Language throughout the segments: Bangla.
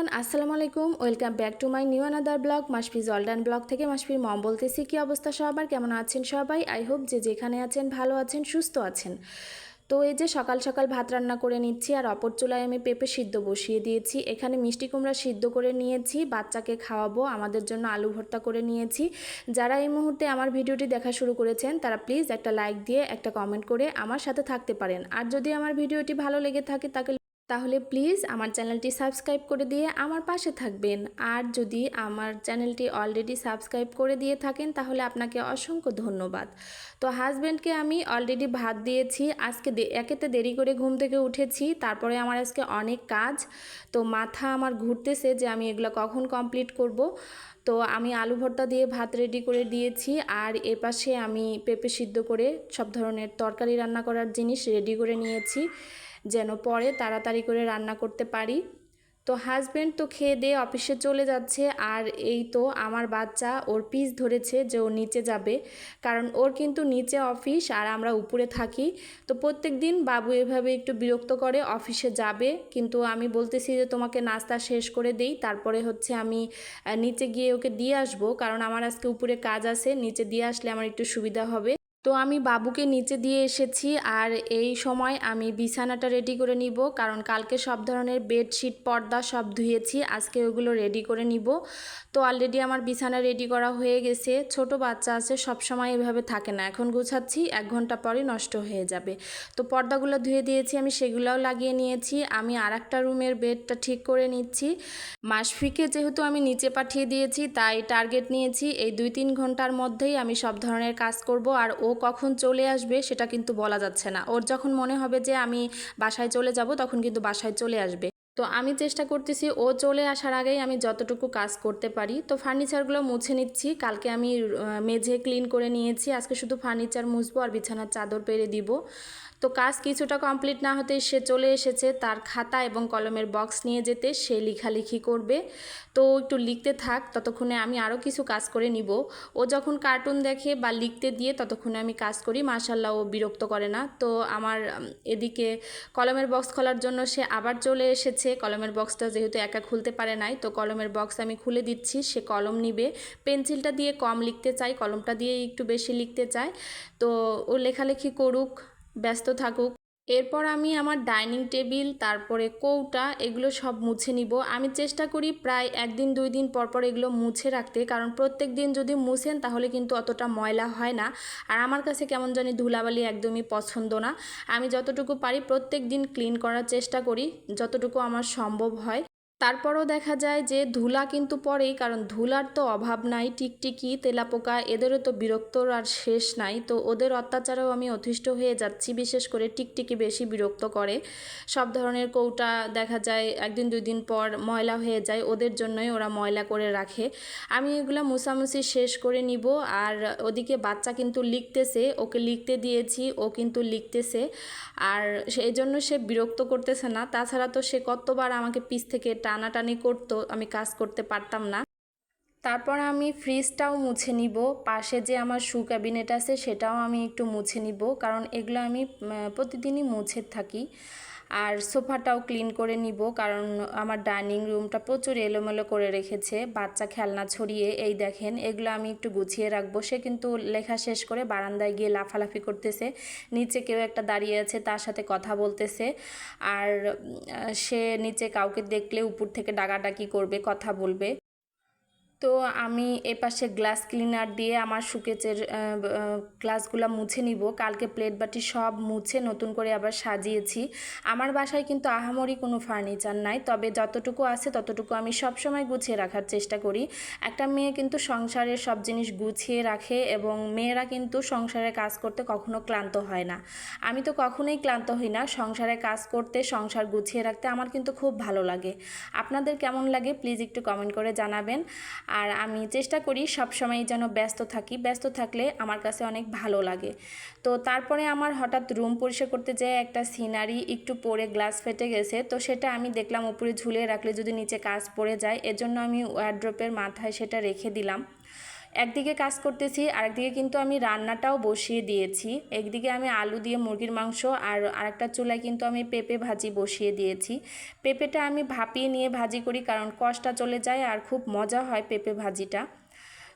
এভরিওয়ান, আসসালামু আলাইকুম। Welcome back to my new another blog. Masfi জলডান ব্লগ থেকে মাসফির মম বলতেছি। কি অবস্থা সবার, কেমন আছেন সবাই? আই হোপ যে যেখানে আছেন ভালো আছেন, সুস্থ আছেন। তো এই যে সকাল সকাল ভাত রান্না করে নিচ্ছি, আর অপর চুলায় আমি পেঁপে সিদ্ধ বসিয়ে দিয়েছি। এখানে মিষ্টি কুমড়া সিদ্ধ করে নিয়েছি, বাচ্চাকে খাওয়াবো। আমাদের জন্য আলু ভর্তা করে নিয়েছি। যারা এই মুহূর্তে আমার ভিডিওটি দেখা শুরু করেছেন তারা প্লিজ একটা লাইক দিয়ে একটা কমেন্ট করে আমার সাথে থাকতে পারেন। আর যদি আমার ভিডিওটি ভালো লেগে থাকে তাহলে প্লিজ আমার চ্যানেলটি সাবস্ক্রাইব করে দিয়ে আমার পাশে থাকবেন। আর যদি আমার চ্যানেলটি অলরেডি সাবস্ক্রাইব করে দিয়ে থাকেন তাহলে আপনাকে অসংখ্য ধন্যবাদ। তো হাজব্যান্ডকে আমি অলরেডি ভাত দিয়েছি। আজকে একেতে দেরি করে ঘুম থেকে উঠেছি, তারপরে আমার আজকে অনেক কাজ, তো মাথা আমার ঘুরতেছে যে আমি এগুলো কখন কমপ্লিট করব। তো আমি আলু ভর্তা দিয়ে ভাত রেডি করে দিয়েছি, আর এপাশে আমি পেঁপে সিদ্ধ করে সব ধরনের তরকারি রান্না করার জিনিস রেডি করে নিয়েছি, যেন পরে তাড়াতাড়ি করে রান্না করতে পারি। তো হাজব্যান্ড তো খেয়ে দিয়ে অফিসে চলে যাচ্ছে, আর এই তো আমার বাচ্চা ওর পিস ধরেছে যে ও নিচে যাবে, কারণ ওর কিন্তু নিচে অফিস আর আমরা উপরে থাকি। তো প্রত্যেক দিন বাবু এভাবে একটু বিরক্ত করে, অফিসে যাবে কিন্তু আমি বলতেছি যে তোমাকে নাস্তা শেষ করে দেই, তারপরে হচ্ছে আমি নিচে গিয়ে ওকে দিয়ে আসবো, কারণ আমার আজকে উপরে কাজ আছে, নিচে দিয়ে আসলে আমার একটু সুবিধা হবে। তো আমি বাবুকে নিচে দিয়ে এসেছি, আর এই সময় আমি বিছানাটা রেডি করে নিব, কারণ কালকে সব ধরনের বেডশিট পর্দা সব ধুয়েছি, আজকে ওগুলো রেডি করে নিব। তো অলরেডি আমার বিছানা রেডি করা হয়ে গেছে। ছোট বাচ্চা আছে, সব সময় এভাবে থাকে না, এখন গুছাচ্ছি 1 ঘন্টা পরে নষ্ট হয়ে যাবে। তো পর্দাগুলো ধুয়ে দিয়েছি আমি, সেগুলোও লাগিয়ে নিয়েছি। আমি আর একটা রুমের বেডটা ঠিক করে নিচ্ছি। মাসফিকে যেহেতু আমি নিচে পাঠিয়ে দিয়েছি, তাই টার্গেট নিয়েছি এই 2-3 ঘন্টার মধ্যেই আমি সব ধরনের কাজ করব। আর ও কখন চলে আসবে সেটা কিন্তু বলা যাচ্ছে না, ওর যখন মনে হবে যে আমি বাসায় চলে যাব তখন কিন্তু বাসায় চলে আসবে। তো আমি চেষ্টা করতেছি ও চলে আসার আগেই আমি যতটুকু কাজ করতে পারি। তো ফার্নিচারগুলো মুছে নিচ্ছি, কালকে আমি মেঝে ক্লিন করে নিয়েছি, আজকে শুধু ফার্নিচার মুছবো আর বিছানার চাদর পেরে দিব। তো কাজ কিছুটা কমপ্লিট না হতেই সে চলে এসেছে, তার খাতা এবং কলমের বক্স নিয়ে যেতে, সে লেখালেখি করবে। তো একটু লিখতে থাক, ততক্ষণে আমি আরও কিছু কাজ করে নিব। ও যখন কার্টুন দেখে বা লিখতে দিয়ে ততক্ষণে আমি কাজ করি, মাশাল্লাহ ও বিরক্ত করে না। তো আমার এদিকে কলমের বক্স খোলার জন্য সে আবার চলে এসেছে। কলমের বক্সটা যেহেতু একা খুলতে পারে নাই, তো কলমের বক্স আমি খুলে দিচ্ছি, সে কলম নিবে। পেন্সিলটা দিয়ে কম লিখতে চাই, কলমটা দিয়ে একটু বেশি লিখতে চায়। তো ও লেখালেখি করুক, ব্যস্ত থাকুক। এরপর আমি আমার ডাইনিং টেবিল, তারপরে কৌটা, এগুলো সব মুছে নিব। আমি চেষ্টা করি প্রায় 1-2 দিন পর পর এগুলো মুছে রাখতে, কারণ প্রত্যেক দিন যদি মুছেন তাহলে কিন্তু অতটা ময়লা হয় না। আর আমার কাছে কেমন জানি ধুলাবালি একদমই পছন্দ না। আমি যতটুকু পারি প্রত্যেক দিন ক্লিন করার চেষ্টা করি, যতটুকু আমার সম্ভব হয়। তারপরও দেখা যায় যে ধুলা কিন্তু পড়েই, কারণ ধুলার তো অভাব নাই। টিকটিকি, তেলাপোকা, এদেরও তো বিরক্তর আর শেষ নাই। তো ওদের অত্যাচারেও আমি অতিষ্ঠ হয়ে যাচ্ছি, বিশেষ করে টিকটিকি বেশি বিরক্ত করে। সব ধরনের কৌটা দেখা যায় 1-2 দিন পর ময়লা হয়ে যায়, ওদের জন্যই ওরা ময়লা করে রাখে। আমি এগুলো মুছামুছি শেষ করে নিব। আর ওদিকে বাচ্চা কিন্তু লিখতেছে, ওকে লিখতে দিয়েছি, ও কিন্তু লিখতেছে, আর সেই জন্য সে বিরক্ত করতেছে না। তাছাড়া তো সে কতবার আমাকে পিছ থেকে টানাটানি করতো, আমি কাজ করতে পারতাম না। তারপর আমি ফ্রিজটাও মুছে নিব, পাশে যে আমার শু ক্যাবিনেট আছে সেটাও আমি একটু মুছে নিব, কারণ এগুলো আমি প্রতিদিনই মুছে থাকি। আর সোফাটাও ক্লিন করে নিব, কারণ আমার ডাইনিং রুমটা প্রচুর এলোমেলো করে রেখেছে, বাচ্চা খেলনা ছড়িয়ে। এই দেখেন, এগুলো আমি একটু গুছিয়ে রাখবো। সে কিন্তু লেখা শেষ করে বারান্দায় গিয়ে লাফালাফি করতেছে, নিচে কেউ একটা দাঁড়িয়ে আছে তার সাথে কথা বলতেছে। আর সে নিচে কাউকে দেখলে উপর থেকে ডাকাডাকি করবে, কথা বলবে। তো আমি এপাশে গ্লাস ক্লিনার দিয়ে আমার শোকেজের গ্লাসগুলো মুছে নিব। কালকে প্লেট বাটি সব মুছে নতুন করে আবার সাজিয়েছি। আমার বাসায় কিন্তু আহামরি কোনো ফার্নিচার নাই, তবে যতটুকু আছে ততটুকু আমি সব সময় গুছিয়ে রাখার চেষ্টা করি। একটা মেয়ে কিন্তু সংসারের সব জিনিস গুছিয়ে রাখে, এবং মেয়েরা কিন্তু সংসারে কাজ করতে কখনো ক্লান্ত হয় না। আমি তো কখনোই ক্লান্ত হই না সংসারে কাজ করতে, সংসার গুছিয়ে রাখতে আমার কিন্তু খুব ভালো লাগে। আপনাদের কেমন লাগে প্লিজ একটু কমেন্ট করে জানাবেন। আর আমি চেষ্টা করি সবসময় যেন ব্যস্ত থাকি, ব্যস্ত থাকলে আমার কাছে অনেক ভালো লাগে। তো তারপরে আমার হঠাৎ রুম পরিষ্কার করতে যেয়ে একটা সিনারি একটু পড়ে গ্লাস ফেটে গেছে, তো সেটা আমি দেখলাম উপরে ঝুলিয়ে রাখলে যদি নিচে কাজ পড়ে যায়, এজন্য আমি ওয়ারড্রপের মাথায় সেটা রেখে দিলাম। একদিকে কাজ করতেছি, আরেকদিকে কিন্তু আমি রান্নাটাও বসিয়ে দিয়েছি। একদিকে আমি আলু দিয়ে মুরগির মাংস আর আরেকটা চুলায় কিন্তু আমি পেঁপে ভাজি বসিয়ে দিয়েছি। পেঁপেটা আমি ভাপিয়ে নিয়ে ভাজি করি, কারণ কষটা চলে যায় আর খুব মজা হয় পেঁপে ভাজিটা।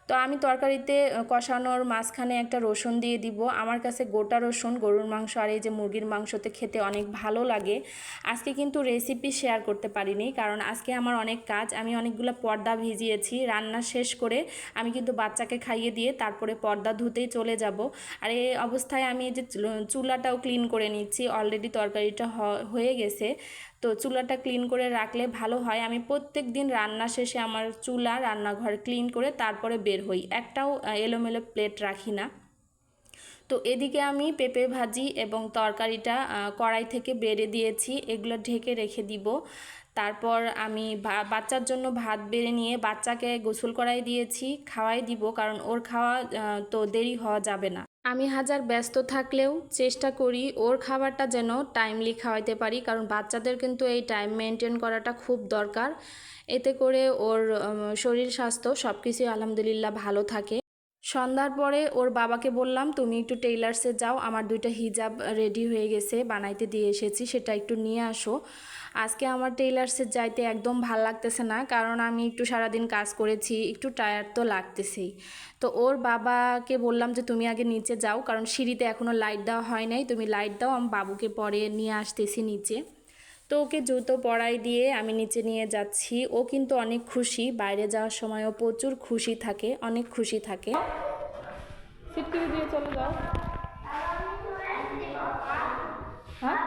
তো আমি তরকারিতে কষানোর মাঝখানে একটা রসুন দিয়ে দিব। আমার কাছে গোটা রসুন গরুর মাংস আর এই যে মুরগির মাংসতে খেতে অনেক ভালো লাগে। আজকে কিন্তু রেসিপি শেয়ার করতে পারিনি, কারণ আজকে আমার অনেক কাজ। আমি অনেকগুলো পর্দা ভিজিয়েছি। রান্না শেষ করে আমি কিন্তু বাচ্চাকে খাইয়ে দিয়ে তারপরে পর্দা ধুতেই চলে যাব। আর এই অবস্থায় আমি এই যে চুলাটাও ক্লিন করে নিচ্ছি। অলরেডি তরকারিটা হয়ে গেছে, তো চুলাটা ক্লিন করে রাখলে ভালো হয়। আমি প্রত্যেক দিন রান্না শেষে আমার চুলা রান্নাঘর ক্লিন করে তারপরে বের হই, একটাও এলোমেলো প্লেট রাখি না। তো এদিকে আমি পেঁপে ভাজি এবং তরকারিটা কড়াই থেকে বেড়ে দিয়েছি, এগুলো ঢেকে রেখে দিব। তারপর আমি বাচ্চার জন্য ভাত বেড়ে নিয়ে বাচ্চাকে গোসল করাই দিয়েছি, খাওয়াই দিব, কারণ ওর খাওয়া তো দেরি হওয়া যাবে না। আমি হাজার ব্যস্ত থাকলেও চেষ্টা করি ওর খাবারটা যেন টাইমলি খাওয়াইতে পারি, কারণ বাচ্চাদের কিন্তু এই টাইম মেনটেন করাটা খুব দরকার। এতে করে ওর শরীর স্বাস্থ্য সব কিছুই আলহামদুলিল্লাহ ভালো থাকে। সন্ধ্যার পরে ওর বাবাকে বললাম, তুমি একটু টেইলার্সে যাও, আমার 2টা হিজাব রেডি হয়ে গেছে, বানাইতে দিয়ে এসেছি, সেটা একটু নিয়ে আসো। আজকে আমার টেইলার্সে যাইতে একদম ভাল লাগতেছে না, কারণ আমি একটু সারাদিন কাজ করেছি, একটু টায়ার্ড তো লাগতেছেই। তো ওর বাবাকে বললাম যে তুমি আগে নিচে যাও, কারণ সিঁড়িতে এখনও লাইট দেওয়া হয় নাই, তুমি লাইট দাও, আমি বাবুকে পরে নিয়ে আসতেছি নিচে। তো ওকে জুতো পরাই দিয়ে আমি নিচে নিয়ে যাচ্ছি। ও কিন্তু অনেক খুশি, বাইরে যাওয়ার সময়ও প্রচুর খুশি থাকে, অনেক খুশি থাকে। সিটকিরি দিয়ে চলে যাও। হ্যাঁ,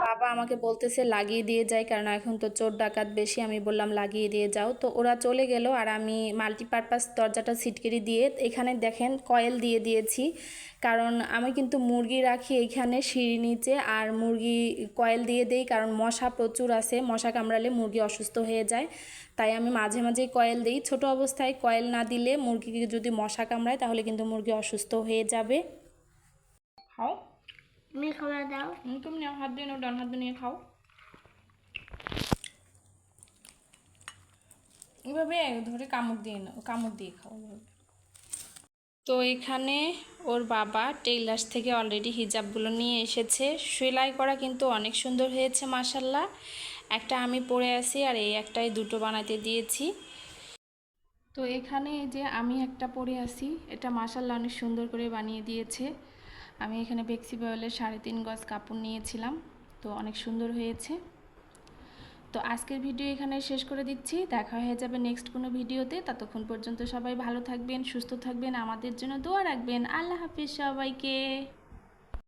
বাবা আমাকে বলতেছে লাগিয়ে দিয়ে যাই, কারণ এখন তো চোর ডাকাত বেশি। আমি বললাম লাগিয়ে দিয়ে যাও, তো ওরা চলে গেল। আর আমি মাল্টিপারপাস দরজাটা সিটকিরি দিয়ে এখানে দেখেন কয়েল দিয়ে দিয়েছি, কারণ আমি কিন্তু মুরগি রাখি এইখানে সিঁড়ি নিচে, আর মুরগি কয়েল দিয়ে দেই, কারণ মশা প্রচুর আছে, মশা কামড়ালে মুরগি অসুস্থ হয়ে যায়। তাই আমি মাঝে মাঝেই কয়েল দিই। ছোট অবস্থায় কয়েল না দিলে মুরগিকে যদি মশা কামড়ায় তাহলে কিন্তু মুরগি অসুস্থ হয়ে যাবে। খাও, তুমি খাবার দাও। তুমি নাও, হাত দিয়ে নাও, ডান হাত দিয়ে নিয়ে খাও। এভাবে ধরে কামড় দিয়ে নাও, কামড় দিয়ে খাও এভাবে। তো এখানে ওর বাবা টেইলার্স থেকে অলরেডি হিজাবগুলো নিয়ে এসেছে। সেলাই করা কিন্তু অনেক সুন্দর হয়েছে মাশাল্লাহ। একটা আমি পরে আছি আর এই একটাই 2টো বানাতে দিয়েছি। তো এখানে এই যে আমি একটা পরে আছি, এটা মাশাল্লাহ অনেক সুন্দর করে বানিয়ে দিয়েছে। আমি এখানে বেক্সি বয়েলের 3.5 গজ কাপড় নিয়েছিলাম, তো অনেক সুন্দর হয়েছে। তো আজকের ভিডিও এখানে শেষ করে দিচ্ছি, দেখা হয়ে যাবে নেক্সট কোনো ভিডিওতে। ততক্ষণ পর্যন্ত সবাই ভালো থাকবেন, সুস্থ থাকবেন, আমাদের জন্য দোয়া রাখবেন। আল্লাহ হাফিজ সবাইকে।